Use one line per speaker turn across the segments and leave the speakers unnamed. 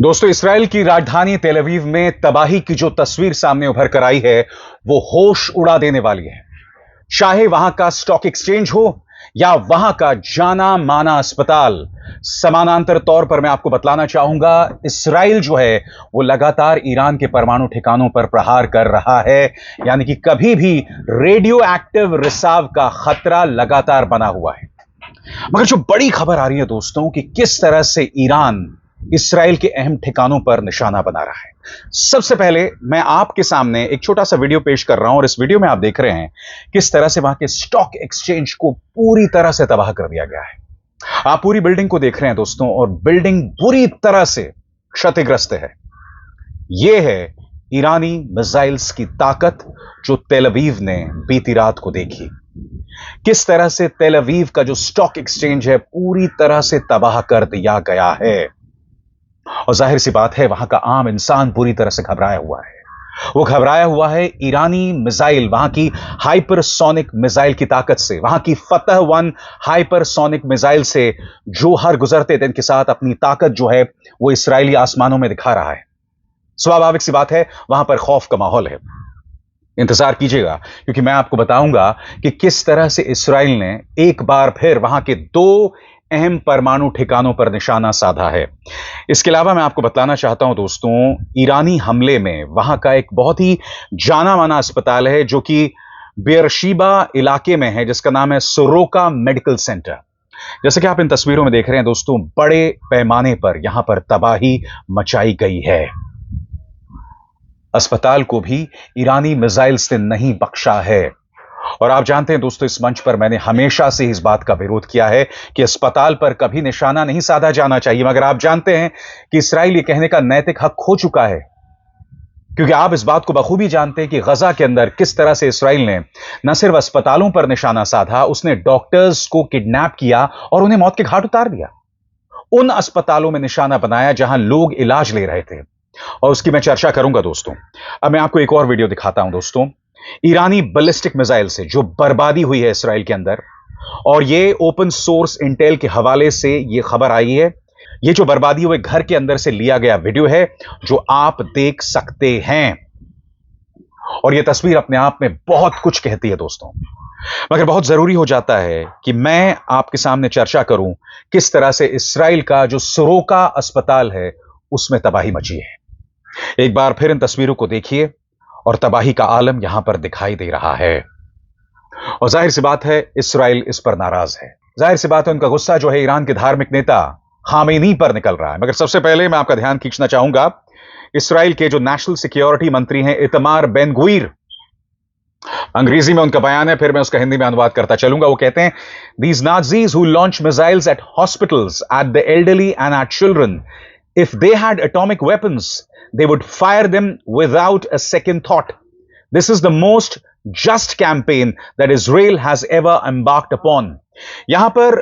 दोस्तों, इसराइल की राजधानी तेल अवीव में तबाही की जो तस्वीर सामने उभर कर आई है वो होश उड़ा देने वाली है। चाहे वहां का स्टॉक एक्सचेंज हो या वहां का जाना माना अस्पताल, समानांतर तौर पर मैं आपको बतलाना चाहूंगा, इसराइल जो है वो लगातार ईरान के परमाणु ठिकानों पर प्रहार कर रहा है। यानी कि कभी भी रेडियो एक्टिव रिसाव का खतरा लगातार बना हुआ है। मगर जो बड़ी खबर आ रही है दोस्तों कि किस तरह से ईरान इसराइल के अहम ठिकानों पर निशाना बना रहा है। सबसे पहले मैं आपके सामने एक छोटा सा वीडियो पेश कर रहा हूं और इस वीडियो में आप देख रहे हैं किस तरह से वहां के स्टॉक एक्सचेंज को पूरी तरह से तबाह कर दिया गया है। आप पूरी बिल्डिंग को देख रहे हैं दोस्तों और बिल्डिंग बुरी तरह से क्षतिग्रस्त है। यह है ईरानी मिसाइल्स की ताकत जो तेल अवीव ने बीती रात को देखी। किस तरह से तेल अवीव का जो स्टॉक एक्सचेंज है पूरी तरह से तबाह कर दिया गया है। और जाहिर सी बात है वहां का आम इंसान पूरी तरह से घबराया हुआ है। वो घबराया हुआ है ईरानी मिसाइल, वहां की हाइपरसोनिक मिसाइल की ताकत से, वहां की फतह 1 हाइपरसोनिक मिसाइल से जो हर गुजरते दिन के साथ अपनी ताकत जो है वो इसराइली आसमानों में दिखा रहा है। स्वाभाविक सी बात है वहां पर खौफ का माहौल है। इंतजार कीजिएगा क्योंकि मैं आपको बताऊंगा कि किस तरह से इसराइल ने एक बार फिर वहां के दो अहम परमाणु ठिकानों पर निशाना साधा है। इसके अलावा मैं आपको बताना चाहता हूं दोस्तों, ईरानी हमले में वहां का एक बहुत ही जाना माना अस्पताल है जो कि बेरशीबा इलाके में है, जिसका नाम है सोरोका मेडिकल सेंटर। जैसे कि आप इन तस्वीरों में देख रहे हैं दोस्तों, बड़े पैमाने पर यहां पर तबाही मचाई गई है। अस्पताल को भी ईरानी मिसाइल से नहीं बख्शा है। और आप जानते हैं दोस्तों, इस मंच पर मैंने हमेशा से इस बात का विरोध किया है कि अस्पताल पर कभी निशाना नहीं साधा जाना चाहिए। मगर आप जानते हैं कि इसराइल ये कहने का नैतिक हक खो चुका है, क्योंकि आप इस बात को बखूबी जानते हैं कि गजा के अंदर किस तरह से इसराइल ने न सिर्फ अस्पतालों पर निशाना साधा, उसने डॉक्टर्स को किडनैप किया और उन्हें मौत के घाट उतार दिया। उन अस्पतालों में निशाना बनाया जहां लोग इलाज ले रहे थे और उसकी मैं चर्चा करूंगा दोस्तों। अब मैं आपको एक और वीडियो दिखाता हूं दोस्तों, ईरानी बैलिस्टिक मिसाइल से जो बर्बादी हुई है इसराइल के अंदर। और ये ओपन सोर्स इंटेल के हवाले से ये खबर आई है। ये जो बर्बादी हुए घर के अंदर से लिया गया वीडियो है जो आप देख सकते हैं। और ये तस्वीर अपने आप में बहुत कुछ कहती है दोस्तों। मगर बहुत जरूरी हो जाता है कि मैं आपके सामने चर्चा करूं किस तरह से इसराइल का जो सोरोका अस्पताल है उसमें तबाही मची है। एक बार फिर इन तस्वीरों को देखिए और तबाही का आलम यहां पर दिखाई दे रहा है। और जाहिर सी बात है इसराइल इस पर नाराज है। जाहिर सी बात है उनका गुस्सा जो है ईरान के धार्मिक नेता खामेनी पर निकल रहा है। मगर सबसे पहले मैं आपका ध्यान खींचना चाहूंगा इसराइल के जो नेशनल सिक्योरिटी मंत्री हैं इतमार बेन गुवीर। अंग्रेजी में उनका बयान है, फिर मैं उसका हिंदी में अनुवाद करता चलूंगा। वो कहते हैं, these Nazis who launch missiles at hospitals, at the elderly and at children, if they had atomic weapons, they would fire them without a second thought. This is the most just campaign that Israel has ever embarked upon. यहां पर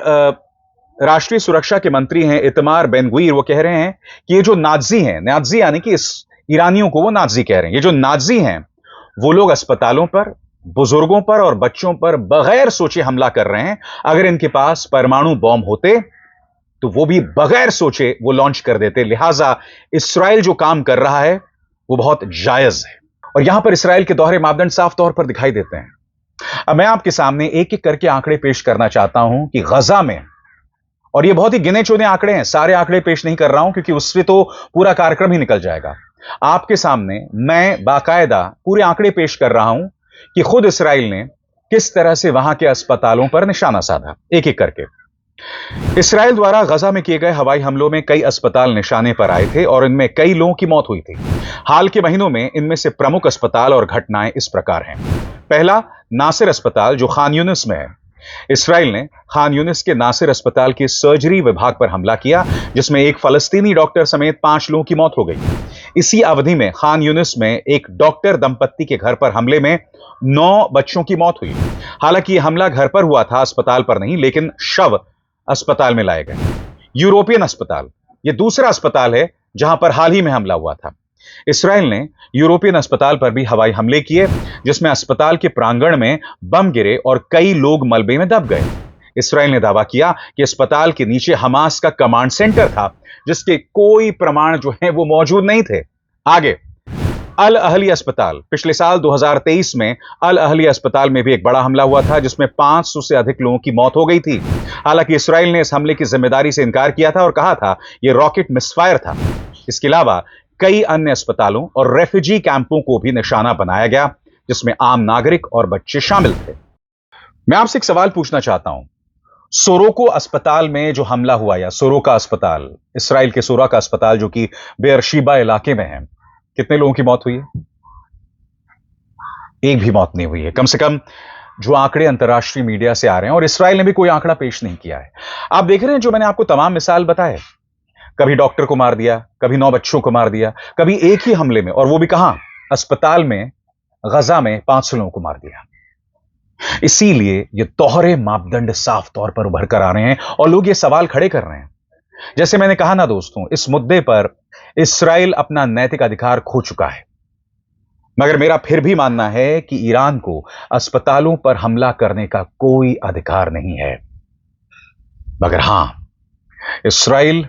राष्ट्रीय सुरक्षा के मंत्री हैं इतमार Ben गुवीर। वो कह रहे हैं कि ये जो नाज़ी हैं, नाज़ी यानी कि इस ईरानियों को वो नाज़ी कह रहे हैं, ये जो नाज़ी हैं वो लोग अस्पतालों पर, बुजुर्गों पर और बच्चों पर बगैर सोचे हमला कर रहे हैं। अगर इनके पास परमाणु बॉम्ब होते तो वो भी बगैर सोचे वो लॉन्च कर देते। लिहाजा इसराइल जो काम कर रहा है वो बहुत जायज है। और यहां पर इसराइल के दोहरे मापदंड साफ तौर पर दिखाई देते हैं। अब मैं आपके सामने एक एक करके आंकड़े पेश करना चाहता हूं कि गजा में, और ये बहुत ही गिने चुने आंकड़े हैं, सारे आंकड़े पेश नहीं कर रहा हूं क्योंकि उससे तो पूरा कार्यक्रम ही निकल जाएगा। आपके सामने मैं बाकायदा पूरे आंकड़े पेश कर रहा हूं कि खुद इसराइल ने किस तरह से वहां के अस्पतालों पर निशाना साधा, एक एक करके। इसराइल द्वारा गजा में किए गए हवाई हमलों में कई अस्पताल निशाने पर आए थे और इनमें कई लोगों की मौत हुई थी। हाल के महीनों में इनमें से प्रमुख अस्पताल और घटनाएं इस प्रकार हैं। पहला, नासिर अस्पताल जो खान यूनिस में है। इसराइल ने खान यूनिस के नासिर अस्पताल के सर्जरी विभाग पर हमला किया जिसमें एक फलस्तीनी डॉक्टर समेत 5 लोगों की मौत हो गई। इसी अवधि में खान यूनिस में एक डॉक्टर दंपत्ति के घर पर हमले में 9 बच्चों की मौत हुई। हालांकि यह हमला घर पर हुआ था, अस्पताल पर नहीं, लेकिन शव अस्पताल में लाए गए। यूरोपियन अस्पताल, यह दूसरा अस्पताल है जहां पर हाल ही में हमला हुआ था। इसराइल ने यूरोपियन अस्पताल पर भी हवाई हमले किए जिसमें अस्पताल के प्रांगण में बम गिरे और कई लोग मलबे में दब गए। इसराइल ने दावा किया कि अस्पताल के नीचे हमास का कमांड सेंटर था, जिसके कोई प्रमाण जो है वो मौजूद नहीं थे। आगे, अल अहली अस्पताल, पिछले साल 2023 में अल अहली अस्पताल में भी एक बड़ा हमला हुआ था, जिसमें 500 से अधिक लोगों की मौत हो गई थी। हालांकि इसराइल ने इस हमले की जिम्मेदारी से इनकार किया था और कहा था यह रॉकेट मिसफायर था। इसके अलावा कई अन्य अस्पतालों और रेफ्यूजी कैंपों को भी निशाना बनाया गया, जिसमें आम नागरिक और बच्चे शामिल थे। मैं आपसे एक सवाल पूछना चाहता हूं, सोरोको अस्पताल में जो हमला हुआ, या सोरोका अस्पताल, इसराइल के सोरोका अस्पताल जो कि बेयरशीबा इलाके में है, कितने लोगों की मौत हुई है? एक भी मौत नहीं हुई है। कम से कम जो आंकड़े अंतर्राष्ट्रीय मीडिया से आ रहे हैं, और इसराइल ने भी कोई आंकड़ा पेश नहीं किया है। आप देख रहे हैं जो मैंने आपको तमाम मिसाल बताए, कभी डॉक्टर को मार दिया, कभी 9 बच्चों को मार दिया, कभी एक ही हमले में, और वो भी कहां? अस्पताल में, गजा में 500 लोगों को मार दिया। इसीलिए ये दोहरे मापदंड साफ तौर पर उभर कर आ रहे हैं और लोग ये सवाल खड़े कर रहे हैं। जैसे मैंने कहा ना दोस्तों, इस मुद्दे पर इसराइल अपना नैतिक अधिकार खो चुका है, मगर मेरा फिर भी मानना है कि ईरान को अस्पतालों पर हमला करने का कोई अधिकार नहीं है। मगर हां, इसराइल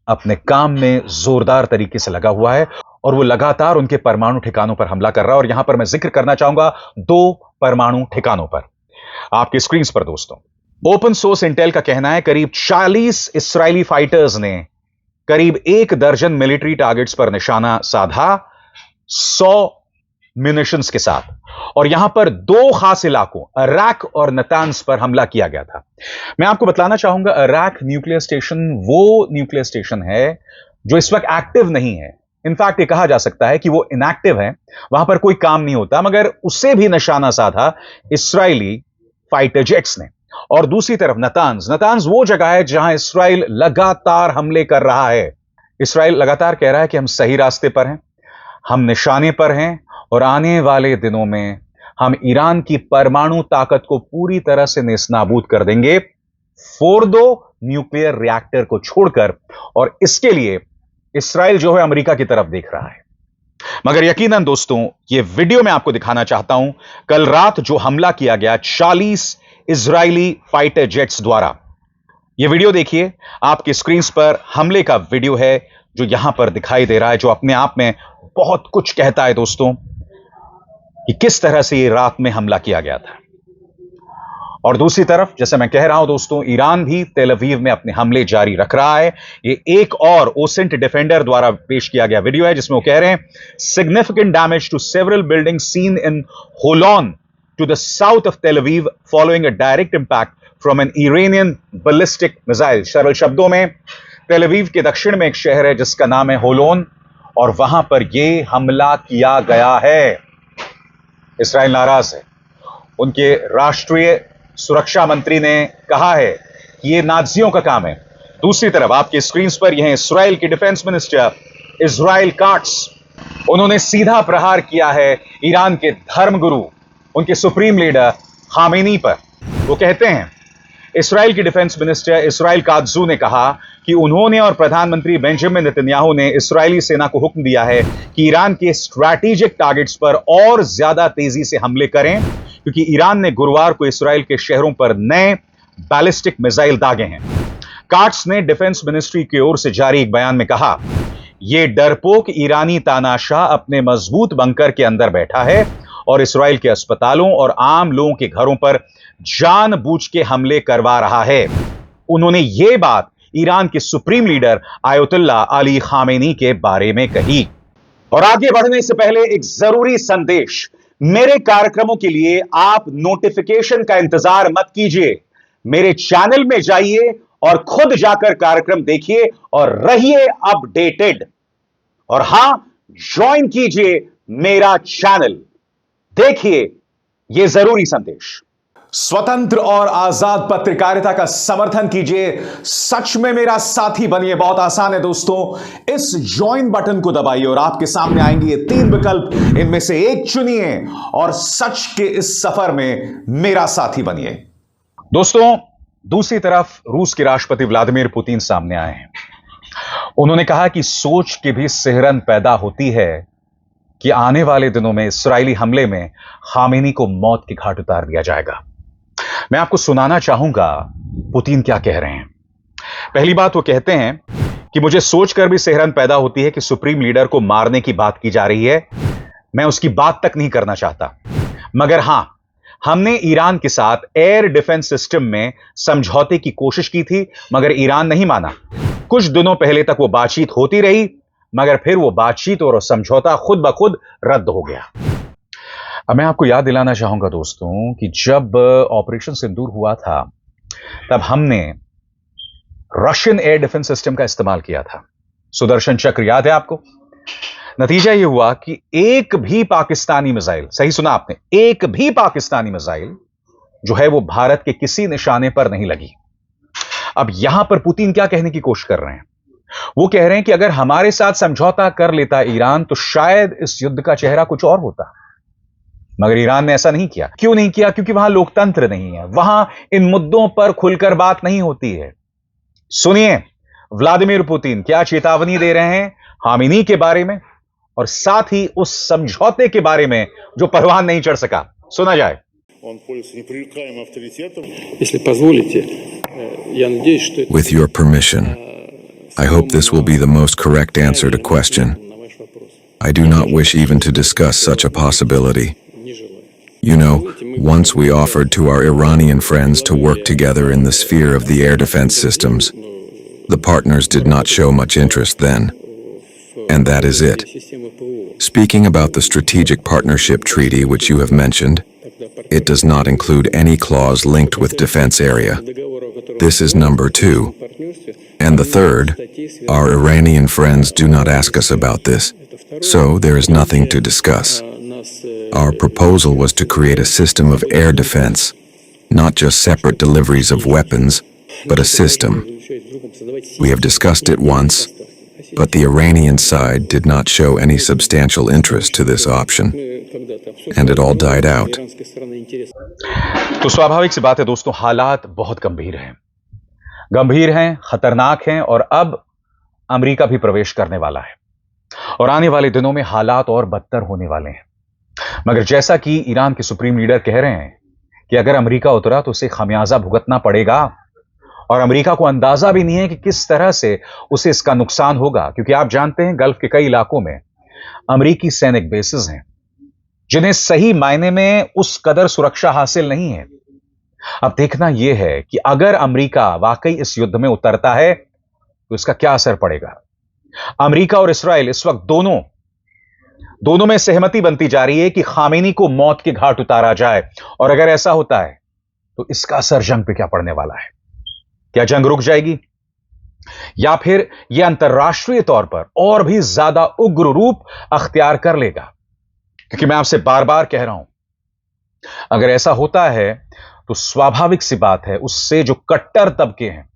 अपने काम में जोरदार तरीके से लगा हुआ है और वो लगातार उनके परमाणु ठिकानों पर हमला कर रहा है। और यहां पर मैं जिक्र करना चाहूंगा 2 परमाणु ठिकानों पर, आपकी स्क्रीन पर दोस्तों। ओपन सोर्स इंटेल का कहना है करीब 40 इस्राएली फाइटर्स ने करीब 1 दर्जन मिलिट्री टारगेट्स पर निशाना साधा, 100 म्यूनिशंस के साथ। और यहां पर 2 खास इलाकों, अराक और नतान्स पर हमला किया गया था। मैं आपको बतलाना चाहूंगा, अराक न्यूक्लियर स्टेशन वो न्यूक्लियर स्टेशन है जो इस वक्त एक्टिव नहीं है। इनफैक्ट ये कहा जा सकता है कि वो इनएक्टिव है, वहां पर कोई काम नहीं होता, मगर उसे भी निशाना साधा इस्राएली फाइटर जेट्स ने। और दूसरी तरफ नतान्स वो जगह है जहां इसराइल लगातार हमले कर रहा है। इसराइल लगातार कह रहा है कि हम सही रास्ते पर हैं, हम निशाने पर हैं, और आने वाले दिनों में हम ईरान की परमाणु ताकत को पूरी तरह से नेस्तनाबूद कर देंगे, फोर्दो न्यूक्लियर रिएक्टर को छोड़कर। और इसके लिए इसराइल जो है अमेरिका की तरफ देख रहा है। मगर यकीनन दोस्तों, यह वीडियो मैं आपको दिखाना चाहता हूं, कल रात जो हमला किया गया 40 इजरायली फाइटर जेट्स द्वारा। यह वीडियो देखिए, आपकी स्क्रीन पर हमले का वीडियो है जो यहां पर दिखाई दे रहा है, जो अपने आप में बहुत कुछ कहता है दोस्तों कि किस तरह से यह रात में हमला किया गया था। और दूसरी तरफ, जैसे मैं कह रहा हूं दोस्तों, ईरान भी तेल अवीव में अपने हमले जारी रख रहा है। ये एक और ओसेंट डिफेंडर द्वारा पेश किया गया वीडियो है, जिसमें वो कह रहे हैं significant damage to several building seen in Holon to the south of Tel Aviv following a direct impact from an Iranian ballistic missile. सरल शब्दों में, तेल अवीव के दक्षिण में एक शहर है जिसका नाम है होलोन, और वहां पर यह हमला किया गया है। इसराइल नाराज है। उनके राष्ट्रीय सुरक्षा मंत्री ने कहा है कि यह नाज़ियों का काम है। दूसरी तरफ आपकी स्क्रीन पर यह इसराइल के डिफेंस मिनिस्टर इज़राइल काट्स, उन्होंने सीधा प्रहार किया है ईरान के धर्मगुरु, उनके सुप्रीम लीडर खामेनी पर। वो कहते हैं, इसराइल के डिफेंस मिनिस्टर इज़राइल काट्जू ने कहा कि उन्होंने और प्रधानमंत्री बेंजामिन नेतन्याहू ने इस्राएली सेना को हुक्म दिया है कि ईरान के स्ट्रैटेजिक टारगेट्स पर और ज्यादा तेजी से हमले करें, क्योंकि ईरान ने गुरुवार को इस्राएल के शहरों पर नए बैलिस्टिक मिसाइल दागे हैं। काट्स ने डिफेंस मिनिस्ट्री की ओर से जारी एक बयान में कहा, यह डरपोक ईरानी तानाशाह अपने मजबूत बंकर के अंदर बैठा है और इस्राएल के अस्पतालों और आम लोगों के घरों पर जानबूझ के हमले करवा रहा है। उन्होंने यह बात ईरान के supreme leader Ayatollah Ali Khamenei के बारे में कही। और आगे बढ़ने से पहले एक जरूरी संदेश, मेरे कार्यक्रमों के लिए आप नोटिफिकेशन का इंतजार मत कीजिए, मेरे चैनल में जाइए और खुद जाकर कार्यक्रम देखिए और रहिए अपडेटेड। और हां, ज्वाइन कीजिए मेरा चैनल, देखिए यह जरूरी संदेश। स्वतंत्र और आजाद पत्रकारिता का समर्थन कीजिए, सच में मेरा साथी बनिए। बहुत आसान है दोस्तों, इस ज्वाइन बटन को दबाइए और आपके सामने आएंगे ये 3 विकल्प, इनमें से एक चुनिए और सच के इस सफर में मेरा साथी बनिए। दोस्तों, दूसरी तरफ रूस के राष्ट्रपति व्लादिमीर पुतिन सामने आए हैं। उन्होंने कहा कि सोच की भी सिहरन पैदा होती है कि आने वाले दिनों में इस्राएली हमले में खामेनी को मौत के घाट उतार दिया जाएगा। मैं आपको सुनाना चाहूंगा पुतिन क्या कह रहे हैं। पहली बात वो कहते हैं कि मुझे सोचकर भी सिहरन पैदा होती है कि सुप्रीम लीडर को मारने की बात की जा रही है। मैं उसकी बात तक नहीं करना चाहता, मगर हां, हमने ईरान के साथ एयर डिफेंस सिस्टम में समझौते की कोशिश की थी, मगर ईरान नहीं माना। कुछ दिनों पहले तक वो बातचीत होती रही, मगर फिर वो बातचीत और समझौता खुद ब खुद रद्द हो गया। अब मैं आपको याद दिलाना चाहूंगा दोस्तों कि जब ऑपरेशन सिंदूर हुआ था, तब हमने रशियन एयर डिफेंस सिस्टम का इस्तेमाल किया था। सुदर्शन चक्र याद है आपको? नतीजा यह हुआ कि एक भी पाकिस्तानी मिसाइल, सही सुना आपने, एक भी पाकिस्तानी मिसाइल जो है वो भारत के किसी निशाने पर नहीं लगी। अब यहां पर पुतिन क्या कहने की कोशिश कर रहे हैं? वो कह रहे हैं कि अगर हमारे साथ समझौता कर लेता ईरान तो शायद इस युद्ध का चेहरा कुछ और होता, मगर ईरान ने ऐसा नहीं किया। क्यों नहीं किया? क्योंकि वहां लोकतंत्र नहीं है, वहां इन मुद्दों पर खुलकर बात नहीं होती है। सुनिए व्लादिमीर पुतिन क्या चेतावनी दे रहे हैं खामेनी के बारे में और साथ ही उस समझौते के बारे में जो परवान नहीं चढ़ सका। सुना जाए।
With your permission, I hope this will be the most correct answer to question. I do not wish even to discuss such a possibility. You know, once we offered to our Iranian friends to work together in the sphere of the air defense systems. The partners did not show much interest then. And that is it. Speaking about the Strategic Partnership Treaty which you have mentioned, it does not include any clause linked with defense area. This is number 2. And the third, our Iranian friends do not ask us about this. So there is nothing to discuss. Our proposal was to create a system of air defense, not just separate deliveries of weapons, but a system. We have discussed it once, but the Iranian side did not show any substantial interest to this option, and it all died out.
तो स्वाभाविक सी बात है दोस्तों, हालात बहुत गंभीर हैं, खतरनाक हैं और अब अमेरिका भी प्रवेश करने वाला है और आने वाले दिनों में हालात और बदतर होने वाले हैं। मगर जैसा कि ईरान के सुप्रीम लीडर कह रहे हैं कि अगर अमेरिका उतरा तो उसे खमियाजा भुगतना पड़ेगा और अमेरिका को अंदाजा भी नहीं है कि किस तरह से उसे इसका नुकसान होगा, क्योंकि आप जानते हैं गल्फ के कई इलाकों में अमेरिकी सैनिक बेसेस हैं जिन्हें सही मायने में उस कदर सुरक्षा हासिल नहीं है। अब देखना यह है कि अगर अमेरिका वाकई इस युद्ध में उतरता है तो इसका क्या असर पड़ेगा। अमेरिका और इस्राएल इस वक्त दोनों में सहमति बनती जा रही है कि खामेनी को मौत के घाट उतारा जाए, और अगर ऐसा होता है तो इसका असर जंग पे क्या पड़ने वाला है। क्या जंग रुक जाएगी या फिर यह अंतर्राष्ट्रीय तौर पर और भी ज्यादा उग्र रूप अख्तियार कर लेगा? क्योंकि मैं आपसे बार बार कह रहा हूं, अगर ऐसा होता है तो स्वाभाविक सी बात है उससे जो कट्टर तबके हैं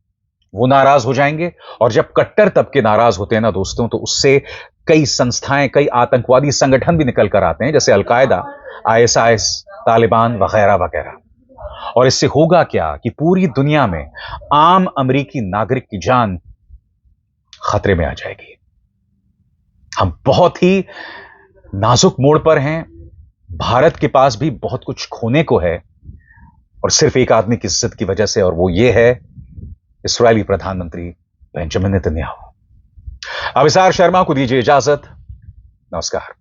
वो नाराज हो जाएंगे, और जब कट्टर तबके नाराज होते हैं ना दोस्तों, तो उससे कई संस्थाएं, कई आतंकवादी संगठन भी निकल कर आते हैं, जैसे अलकायदा, ISIS, तालिबान वगैरह वगैरह। और इससे होगा क्या कि पूरी दुनिया में आम अमेरिकी नागरिक की जान खतरे में आ जाएगी। हम बहुत ही नाजुक मोड़ पर हैं, भारत के पास भी बहुत कुछ खोने को है, और सिर्फ एक आदमी की इज्जत की वजह से, और वो ये है इस्राएली प्रधानमंत्री बेंजामिन नेतन्याहू। अविसार शर्मा को दीजिए इजाजत। नमस्कार।